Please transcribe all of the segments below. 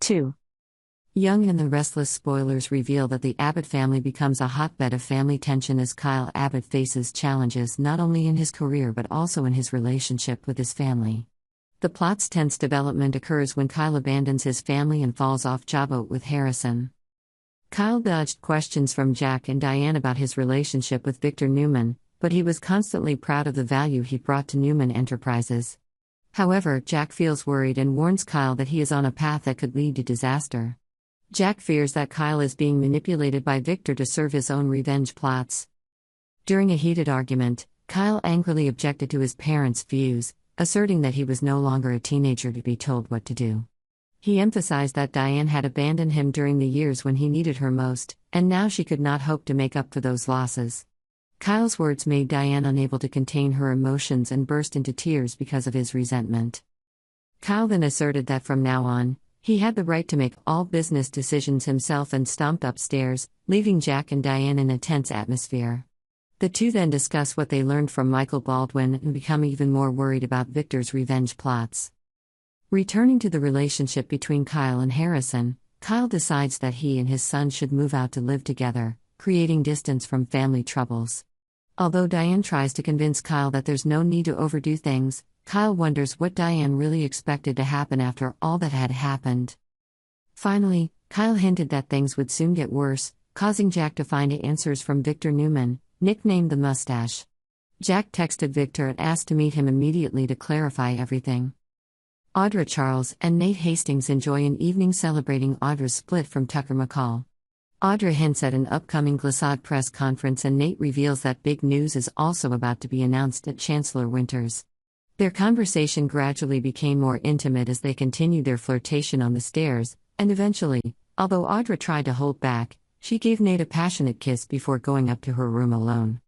2. Young and the Restless spoilers reveal that the Abbott family becomes a hotbed of family tension as Kyle Abbott faces challenges not only in his career but also in his relationship with his family. The plot's tense development occurs when Kyle abandons his family and falls off job boat with Harrison. Kyle dodged questions from Jack and Diane about his relationship with Victor Newman, but he was constantly proud of the value he brought to Newman Enterprises. However, Jack feels worried and warns Kyle that he is on a path that could lead to disaster. Jack fears that Kyle is being manipulated by Victor to serve his own revenge plots. During a heated argument, Kyle angrily objected to his parents' views, asserting that he was no longer a teenager to be told what to do. He emphasized that Diane had abandoned him during the years when he needed her most, and now she could not hope to make up for those losses. Kyle's words made Diane unable to contain her emotions and burst into tears because of his resentment. Kyle then asserted that from now on, he had the right to make all business decisions himself and stomped upstairs, leaving Jack and Diane in a tense atmosphere. The two then discuss what they learned from Michael Baldwin and become even more worried about Victor's revenge plots. Returning to the relationship between Kyle and Harrison, Kyle decides that he and his son should move out to live together, creating distance from family troubles. Although Diane tries to convince Kyle that there's no need to overdo things, Kyle wonders what Diane really expected to happen after all that had happened. Finally, Kyle hinted that things would soon get worse, causing Jack to find answers from Victor Newman, nicknamed the Mustache. Jack texted Victor and asked to meet him immediately to clarify everything. Audra Charles and Nate Hastings enjoy an evening celebrating Audra's split from Tucker McCall. Audra hints at an upcoming Glissade press conference and Nate reveals that big news is also about to be announced at Chancellor Winters. Their conversation gradually became more intimate as they continued their flirtation on the stairs, and eventually, although Audra tried to hold back, she gave Nate a passionate kiss before going up to her room alone.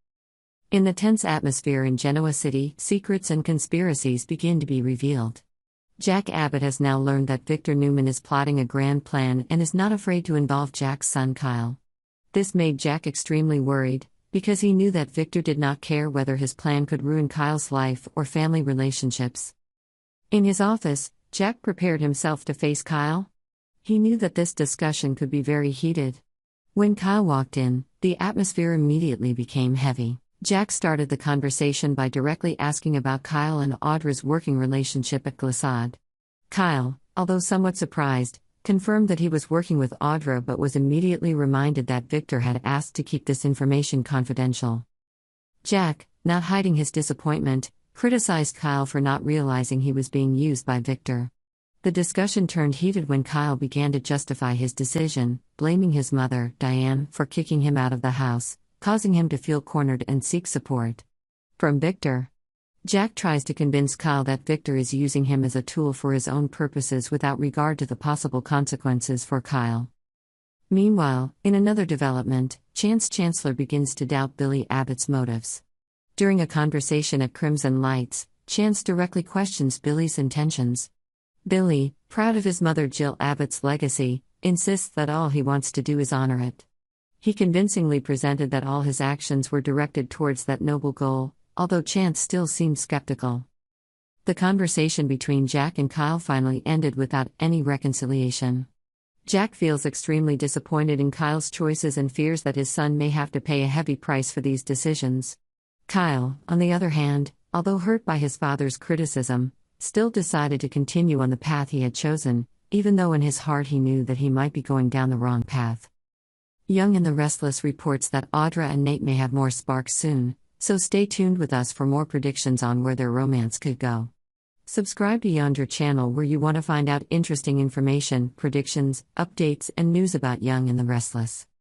In the tense atmosphere in Genoa City, secrets and conspiracies begin to be revealed. Jack Abbott has now learned that Victor Newman is plotting a grand plan and is not afraid to involve Jack's son Kyle. This made Jack extremely worried, because he knew that Victor did not care whether his plan could ruin Kyle's life or family relationships. In his office, Jack prepared himself to face Kyle. He knew that this discussion could be very heated. When Kyle walked in, the atmosphere immediately became heavy. Jack started the conversation by directly asking about Kyle and Audra's working relationship at Glissade. Kyle, although somewhat surprised, confirmed that he was working with Audra but was immediately reminded that Victor had asked to keep this information confidential. Jack, not hiding his disappointment, criticized Kyle for not realizing he was being used by Victor. The discussion turned heated when Kyle began to justify his decision, blaming his mother, Diane, for kicking him out of the house, causing him to feel cornered and seek support from Victor. Jack tries to convince Kyle that Victor is using him as a tool for his own purposes without regard to the possible consequences for Kyle. Meanwhile, in another development, Chancellor begins to doubt Billy Abbott's motives. During a conversation at Crimson Lights, Chance directly questions Billy's intentions. Billy, proud of his mother Jill Abbott's legacy, insists that all he wants to do is honor it. He convincingly presented that all his actions were directed towards that noble goal, although Chance still seemed skeptical. The conversation between Jack and Kyle finally ended without any reconciliation. Jack feels extremely disappointed in Kyle's choices and fears that his son may have to pay a heavy price for these decisions. Kyle, on the other hand, although hurt by his father's criticism, still decided to continue on the path he had chosen, even though in his heart he knew that he might be going down the wrong path. Young and the Restless reports that Audra and Nate may have more sparks soon, so stay tuned with us for more predictions on where their romance could go. Subscribe to Yonder channel where you want to find out interesting information, predictions, updates, and news about Young and the Restless.